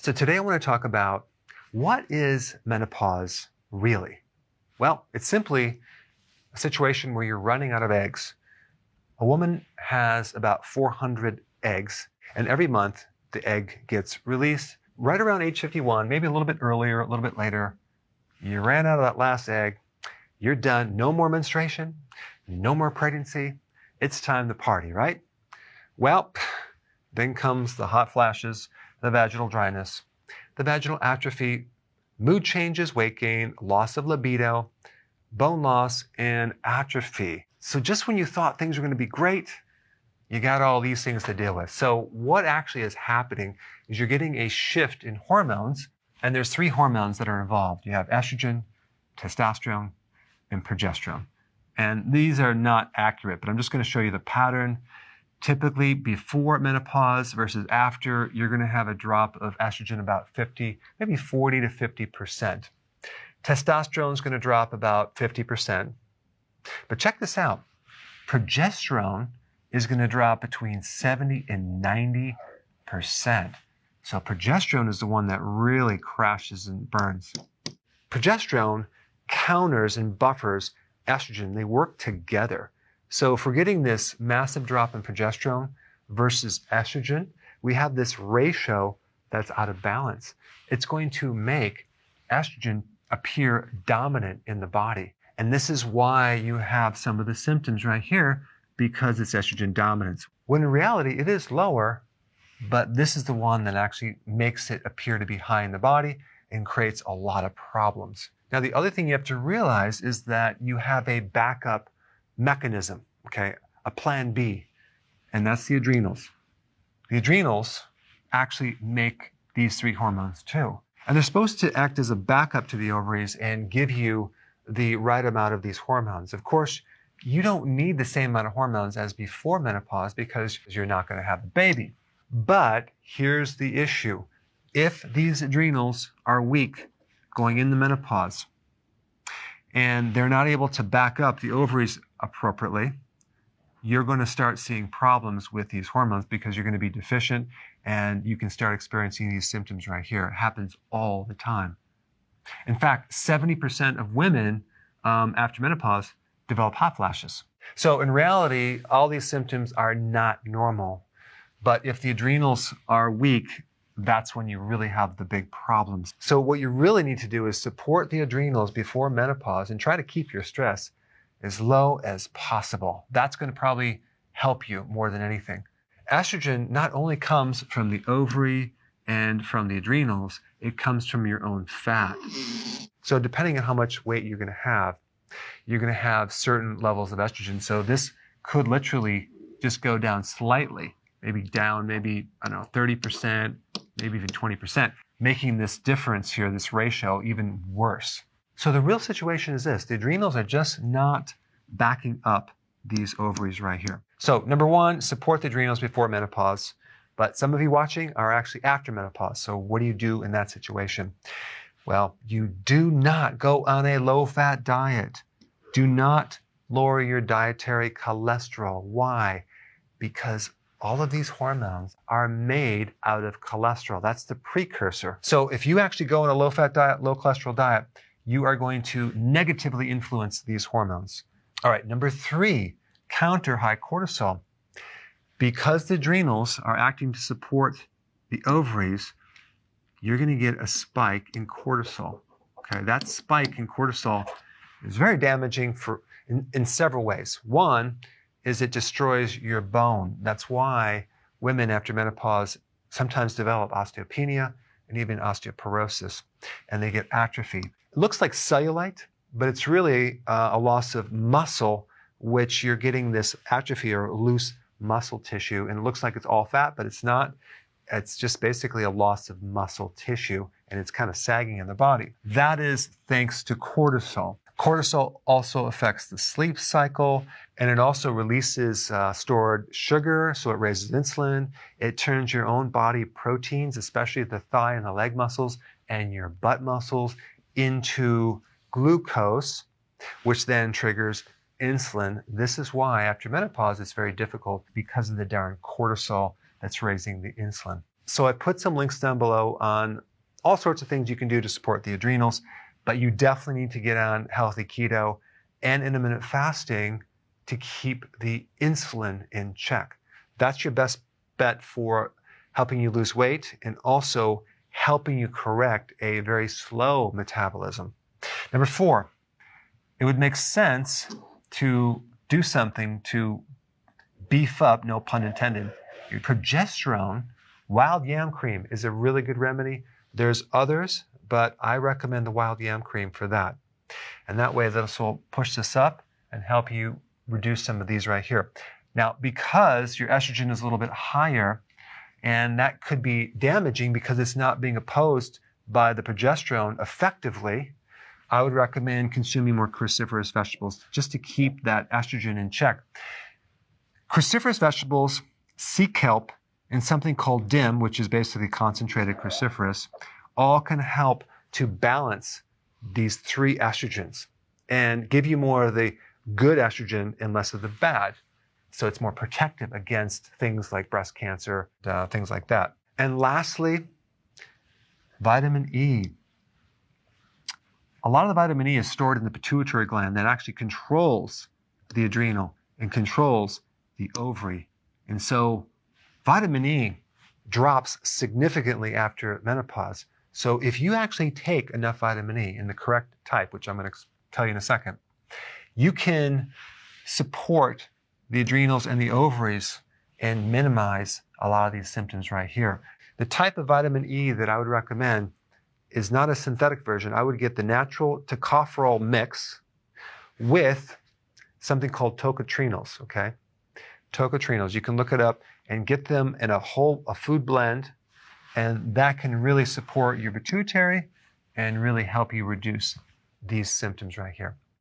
So today I want to talk about what is menopause really? Well, it's simply a situation where you're running out of eggs. A woman has about 400 eggs, and every month the egg gets released right around age 51, maybe a little bit earlier, a little bit later. You ran out of that last egg. You're done. No more menstruation, no more pregnancy. It's time to party, right? Well, then comes the hot flashes, the vaginal dryness, the vaginal atrophy, mood changes, weight gain, loss of libido, bone loss, and atrophy. So just when you thought things were going to be great, you got all these things to deal with. So what actually is happening is you're getting a shift in hormones, and there's 3 hormones that are involved. You have estrogen, testosterone, and progesterone. And these are not accurate, but I'm just going to show you the pattern. Typically, before menopause versus after, you're going to have a drop of estrogen about 50, maybe 40 to 50%. Testosterone is going to drop about 50%. But check this out. Progesterone is going to drop between 70 and 90%. So progesterone is the one that really crashes and burns. Progesterone counters and buffers estrogen. They work together. So if we're getting this massive drop in progesterone versus estrogen, we have this ratio that's out of balance. It's going to make estrogen appear dominant in the body. And this is why you have some of the symptoms right here, because it's estrogen dominance. When in reality, it is lower, but this is the one that actually makes it appear to be high in the body and creates a lot of problems. Now, the other thing you have to realize is that you have a backup mechanism, okay, a plan B, and that's the adrenals. The adrenals actually make these 3 hormones too. And they're supposed to act as a backup to the ovaries and give you the right amount of these hormones. Of course, you don't need the same amount of hormones as before menopause because you're not going to have a baby. But here's the issue. If these adrenals are weak going into menopause and they're not able to back up the ovaries appropriately, you're going to start seeing problems with these hormones because you're going to be deficient, and you can start experiencing these symptoms right here. It happens all the time. In fact, 70% of women after menopause develop hot flashes. So in reality, all these symptoms are not normal. But if the adrenals are weak, that's when you really have the big problems. So what you really need to do is support the adrenals before menopause and try to keep your stress as low as possible. That's going to probably help you more than anything. Estrogen not only comes from the ovary and from the adrenals, it comes from your own fat. So depending on how much weight you're going to have certain levels of estrogen. So this could literally just go down slightly, maybe down, maybe, I don't know, 30%, maybe even 20%, making this difference here, this ratio, even worse. So the real situation is this. The adrenals are just not backing up these ovaries right here. So number 1, support the adrenals before menopause. But some of you watching are actually after menopause. So what do you do in that situation? Well, you do not go on a low-fat diet. Do not lower your dietary cholesterol. Why? Because all of these hormones are made out of cholesterol. That's the precursor. So if you actually go on a low-fat diet, low-cholesterol diet, you are going to negatively influence these hormones. All right, number 3, counter high cortisol. Because the adrenals are acting to support the ovaries, you're going to get a spike in cortisol. Okay, that spike in cortisol is very damaging in several ways. One is it destroys your bone. That's why women after menopause sometimes develop osteopenia and even osteoporosis, and they get atrophy. It looks like cellulite, but it's really a loss of muscle, which you're getting this atrophy or loose muscle tissue, and it looks like it's all fat, but it's not. It's just basically a loss of muscle tissue, and it's kind of sagging in the body. That is thanks to cortisol. Cortisol also affects the sleep cycle, and it also releases stored sugar, so it raises insulin. It turns your own body proteins, especially the thigh and the leg muscles and your butt muscles, into glucose, which then triggers insulin. This is why after menopause it's very difficult because of the darn cortisol that's raising the insulin. So I put some links down below on all sorts of things you can do to support the adrenals, but you definitely need to get on healthy keto and intermittent fasting to keep the insulin in check. That's your best bet for helping you lose weight and also helping you correct a very slow metabolism. Number 4, it would make sense to do something to beef up, no pun intended, your progesterone. Wild yam cream is a really good remedy. There's others, but I recommend the wild yam cream for that. And that way this will push this up and help you reduce some of these right here. Now, because your estrogen is a little bit higher, and that could be damaging because it's not being opposed by the progesterone effectively, I would recommend consuming more cruciferous vegetables just to keep that estrogen in check. Cruciferous vegetables, sea kelp, and something called DIM, which is basically concentrated cruciferous, all can help to balance these 3 estrogens and give you more of the good estrogen and less of the bad. So it's more protective against things like breast cancer, things like that. And lastly, vitamin E. A lot of the vitamin E is stored in the pituitary gland that actually controls the adrenal and controls the ovary. And so vitamin E drops significantly after menopause. So if you actually take enough vitamin E in the correct type, which I'm going to tell you in a second, you can support the adrenals and the ovaries and minimize a lot of these symptoms right here. The type of vitamin E that I would recommend is not a synthetic version. I would get the natural tocopherol mix with something called tocotrienols, okay? Tocotrienols, you can look it up and get them in a food blend, and that can really support your pituitary and really help you reduce these symptoms right here.